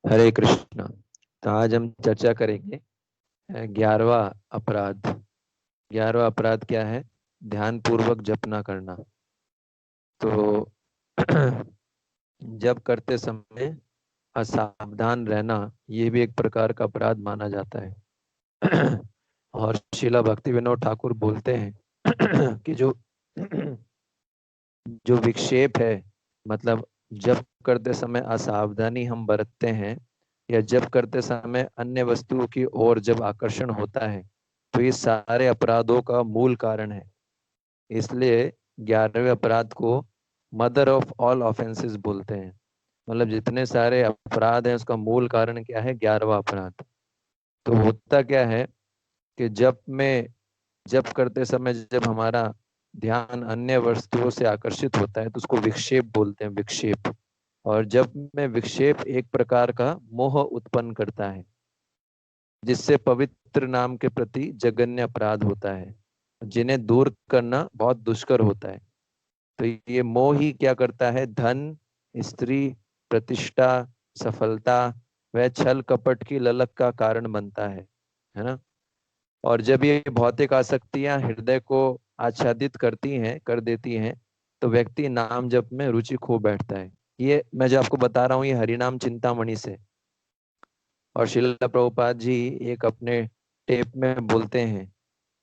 हरे कृष्णा। तो आज हम चर्चा करेंगे 11वां अपराध। 11वां अपराध क्या है? ध्यान पूर्वक जपना करना। तो जप करते समय असावधान रहना ये भी एक प्रकार का अपराध माना जाता है। और शिला भक्ति विनोद ठाकुर बोलते हैं कि जो जो विक्षेप है, मतलब जप करते समय असावधानी हम बरतते हैं या जप करते समय अन्य वस्तुओं की ओर जब आकर्षण होता है, तो ये सारे अपराधों का मूल कारण है। इसलिए 11वें अपराध को मदर ऑफ ऑल ऑफेंसेस बोलते हैं। मतलब जितने सारे अपराध हैं उसका मूल कारण क्या है? 11वां अपराध। तो होता क्या है कि जप करते समय जब हमारा ध्यान अन्य वस्तुओं से आकर्षित होता है तो उसको विक्षेप बोलते हैं, विक्षेप। और जप में विक्षेप एक प्रकार का मोह उत्पन्न करता है, जिससे पवित्र नाम के प्रति जघन्य अपराध होता है, जिन्हें दूर करना बहुत दुष्कर होता है। तो ये मोह ही क्या करता है? धन, स्त्री, प्रतिष्ठा, सफलता व छल कपट की ललक का कारण बनता है ना। और जब ये भौतिक आसक्तियां हृदय को आच्छादित कर देती हैं, तो व्यक्ति नाम जप में रुचि खो बैठता है। ये मैं जो आपको बता रहा हूँ, ये हरिनाम चिंतामणि से। और श्रील प्रभुपाद जी एक अपने टेप में बोलते हैं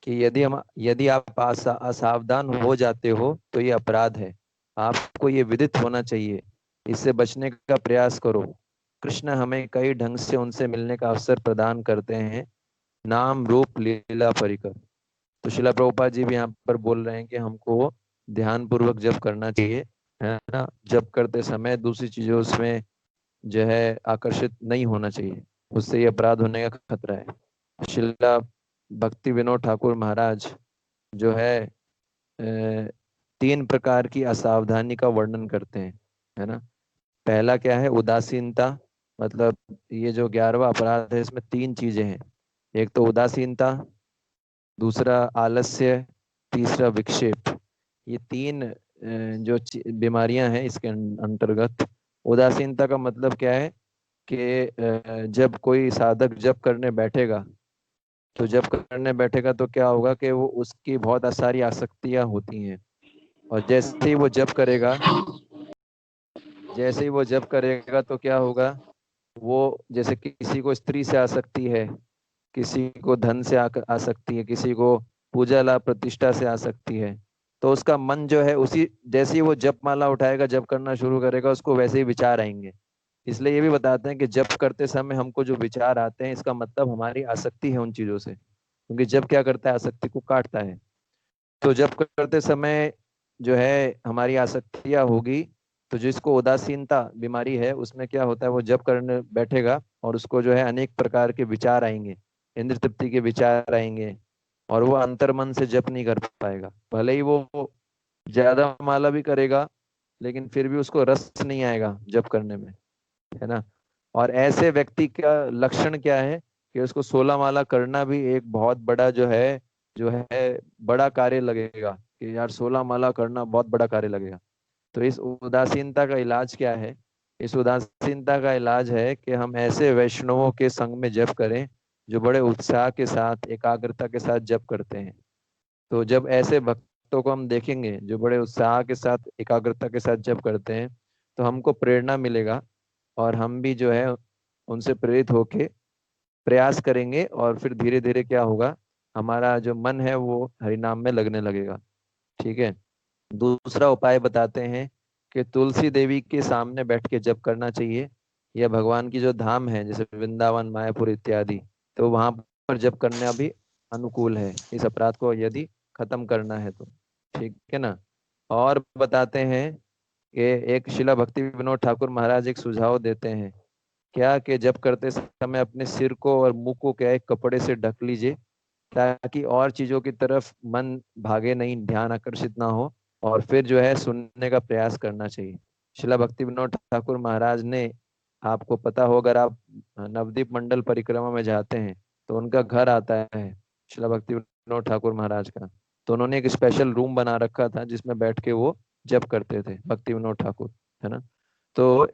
कि यदि आप असावधान हो जाते हो तो ये अपराध है। आपको ये विदित होना चाहिए। इससे बचने का प्रयास करो। कृष्ण हमें कई ढंग से उनसे मिलने का अवसर प्रदान करते हैं। नाम रूप लीला परिकर। तो शिला प्रभुपाद जी भी यहाँ पर बोल रहे हैं कि हमको ध्यान पूर्वक जप करना चाहिए, है ना। जप करते समय दूसरी चीजों में जो है आकर्षित नहीं होना चाहिए, उससे ये अपराध होने का खतरा है। शिला भक्ति विनोद ठाकुर महाराज जो है 3 प्रकार की असावधानी का वर्णन करते हैं, है ना। पहला क्या है? उदासीनता। मतलब ये जो 11वां अपराध है इसमें 3 चीजें हैं। एक तो उदासीनता, दूसरा आलस्य, तीसरा विक्षेप। ये 3 जो बीमारियां हैं इसके अंतर्गत। उदासीनता का मतलब क्या है कि जब कोई साधक जप करने बैठेगा, तो जब करने बैठेगा तो क्या होगा कि वो उसकी बहुत सारी आसक्तियां होती हैं। और जैसे ही वो जप करेगा तो क्या होगा? वो जैसे किसी को स्त्री से आसक्ति है, किसी को धन से आसक्ति है, किसी को पूजा लाभ प्रतिष्ठा से आसक्ति है, तो उसका मन जो है उसी जैसे ही वो जप माला उठाएगा, जप करना शुरू करेगा, उसको वैसे ही विचार आएंगे। इसलिए ये भी बताते हैं कि जप करते समय हमको जो विचार आते हैं, इसका मतलब हमारी आसक्ति है उन चीजों से, क्योंकि जप क्या करता है? आसक्ति को काटता है। तो जप करते समय जो है हमारी आसक्तियां होगी, तो जिसको उदासीनता बीमारी है उसमें क्या होता है? वो जप करने बैठेगा और उसको जो है अनेक प्रकार के विचार आएंगे, इंद्र तृप्ति के विचार आएंगे, और वो अंतर्मन से जप नहीं कर पाएगा। भले ही वो ज्यादा माला भी करेगा, लेकिन फिर भी उसको रस नहीं आएगा जप करने में, है ना। और ऐसे व्यक्ति का लक्षण क्या है कि उसको 16 माला करना भी एक बहुत बड़ा जो है बड़ा कार्य लगेगा, कि यार 16 माला करना बहुत बड़ा कार्य लगेगा। तो इस उदासीनता का इलाज क्या है? इस उदासीनता का इलाज है कि हम ऐसे वैष्णवों के संग में जप करें जो बड़े उत्साह के साथ, एकाग्रता के साथ जप करते हैं। तो जब ऐसे भक्तों को हम देखेंगे जो बड़े उत्साह के साथ, एकाग्रता के साथ जप करते हैं, तो हमको प्रेरणा मिलेगा, और हम भी जो है उनसे प्रेरित होके प्रयास करेंगे, और फिर धीरे धीरे क्या होगा? हमारा जो मन है वो हरिनाम में लगने लगेगा। ठीक है। दूसरा उपाय बताते हैं कि तुलसी देवी के सामने बैठ के जप करना चाहिए, या भगवान की जो धाम है जैसे वृंदावन, मायापुर इत्यादि, तो वहां पर जप करना भी अनुकूल है इस अपराध को यदि खत्म करना है तो। ठीक है ना। और बताते हैं कि एक शिला भक्ति विनोद ठाकुर महाराज एक सुझाव देते हैं, क्या कि जब करते समय अपने सिर को और मुंह को क्या है कपड़े से ढक लीजिए, ताकि और चीजों की तरफ मन भागे नहीं, ध्यान आकर्षित ना हो, और फिर जो है सुनने का प्रयास करना चाहिए। शिला भक्ति विनोद ठाकुर महाराज ने, आपको पता हो अगर आप नवदीप मंडल परिक्रमा में जाते हैं तो उनका घर आता है शिला भक्ति विनोद ठाकुर महाराज का। तो उन्होंने एक स्पेशल रूम बना रखा था जिसमें बैठ के वो जप करते थे, भक्ति विनोद ठाकुर, है ना। तो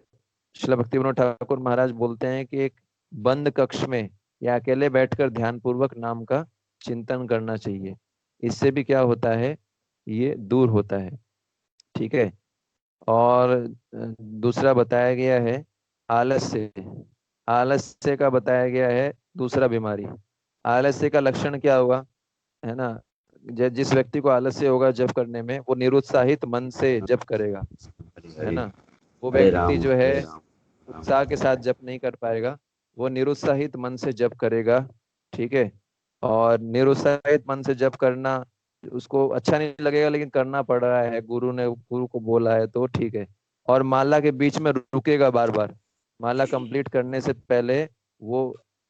श्रील भक्तिविनोद ठाकुर महाराज बोलते हैं कि एक बंद कक्ष में या अकेले बैठकर ध्यान पूर्वक नाम का चिंतन करना चाहिए। इससे भी क्या होता है, ये दूर होता है। ठीक है। और दूसरा बताया गया है आलस्य। आलस्य का बताया गया है दूसरा बीमारी। आलस्य का लक्षण क्या हुआ, है ना। जिस व्यक्ति को आलस्य होगा जप करने में, वो निरुत्साहित मन से जप करेगा, हरे है हरे। ना। वो हरे व्यक्ति राम जो है हरे राम। राम उत्साह के साथ जप नहीं कर पाएगा, वो निरुत्साहित मन से जप करेगा। ठीक है। और निरुत्साहित मन से जप करना उसको अच्छा नहीं लगेगा, लेकिन करना पड़ रहा है, गुरु को बोला है तो ठीक है। और माला के बीच में रुकेगा बार बार। माला कंप्लीट करने से पहले वो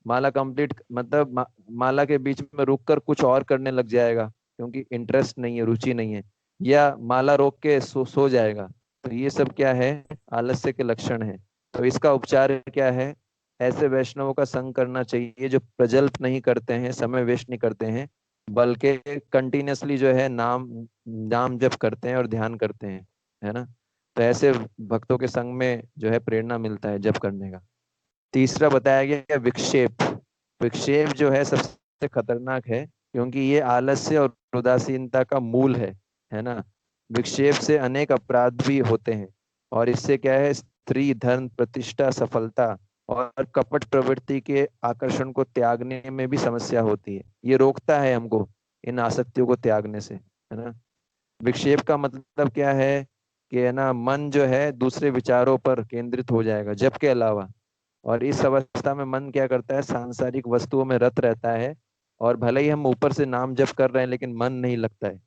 माला कंप्लीट मतलब माला के बीच में रुककर कुछ और करने लग जाएगा, क्योंकि इंटरेस्ट नहीं है, रुचि नहीं है। या माला रोक के सो जाएगा। तो ये सब क्या है, आलस्य के लक्षण है। तो इसका उपचार क्या है, ऐसे वैष्णवों का संग करना चाहिए जो प्रजल्प नहीं करते हैं, समय वेस्ट नहीं करते हैं, बल्कि कंटिन्यूअसली जो है नाम नाम जप करते हैं और ध्यान करते हैं, है ना। तो ऐसे भक्तों के संग में जो है प्रेरणा मिलता है जप करने का। तीसरा बताया गया है विक्षेप। विक्षेप जो है सबसे खतरनाक है, क्योंकि ये आलस्य और उदासीनता का मूल है ना। विक्षेप से अनेक अपराध भी होते हैं। और इससे क्या है, स्त्री, धन, प्रतिष्ठा, सफलता और कपट प्रवृत्ति के आकर्षण को त्यागने में भी समस्या होती है। ये रोकता है हमको इन आसक्तियों को त्यागने से, है ना। विक्षेप का मतलब क्या है कि, है ना, मन जो है दूसरे विचारों पर केंद्रित हो जाएगा जब के अलावा। और इस अवस्था में मन क्या करता है, सांसारिक वस्तुओं में रत रहता है। और भले ही हम ऊपर से नाम जप कर रहे हैं, लेकिन मन नहीं लगता है।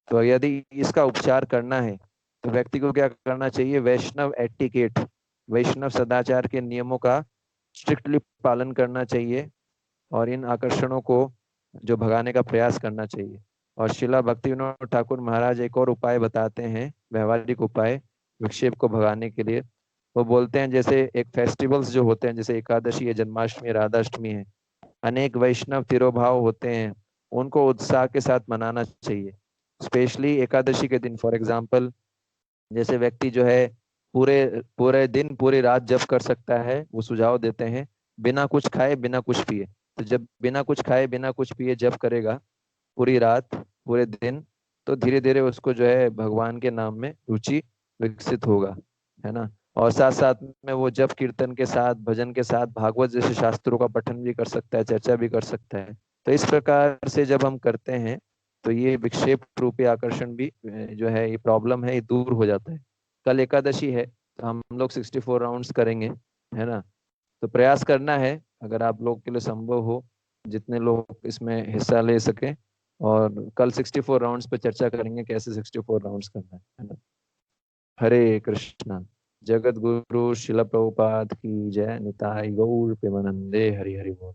तो यदि इसका उपचार करना है, तो व्यक्ति को क्या करना चाहिए, वैष्णव एटिकेट, वैष्णव सदाचार के नियमों का स्ट्रिक्टली पालन करना चाहिए। और इन आकर्षणों को जो भगाने का प्रयास करना चाहिए। और शिला भक्ति विनोद ठाकुर महाराज एक और उपाय बताते हैं, व्यवहारिक उपाय विक्षेप को भगाने के लिए। वो बोलते हैं जैसे एक फेस्टिवल्स जो होते हैं, जैसे एकादशी है, जन्माष्टमी है, राधाष्टमी है, अनेक वैष्णव तिरोभाव होते हैं, उनको उत्साह के साथ मनाना चाहिए। स्पेशली एकादशी के दिन, फॉर एग्जाम्पल, जैसे व्यक्ति जो है पूरे पूरे दिन पूरी रात जप कर सकता है, वो सुझाव देते हैं बिना कुछ खाए बिना कुछ पिए। तो जब बिना कुछ खाए बिना कुछ पिए जप करेगा पूरी रात पूरे दिन, तो धीरे धीरे उसको जो है भगवान के नाम में रुचि विकसित होगा, है ना। और साथ साथ में वो जप कीर्तन के साथ, भजन के साथ, भागवत जैसे शास्त्रों का पठन भी कर सकता है, चर्चा भी कर सकता है। तो इस प्रकार से जब हम करते हैं, तो ये विक्षेप रूपी आकर्षण भी जो है, ये प्रॉब्लम है, ये दूर हो जाता है। कल एकादशी है, तो हम लोग 64 राउंड्स करेंगे, है ना। तो प्रयास करना है, अगर आप लोग के लिए संभव हो, जितने लोग इसमें हिस्सा ले सके। और कल 64 राउंड्स पे चर्चा करेंगे कैसे 64 राउंड्स करना है ना। हरे कृष्णा। जगत गुरु शिला प्रभुपाद की जय। निताई गौर प्रेमानंदे। हरि हरि बोल।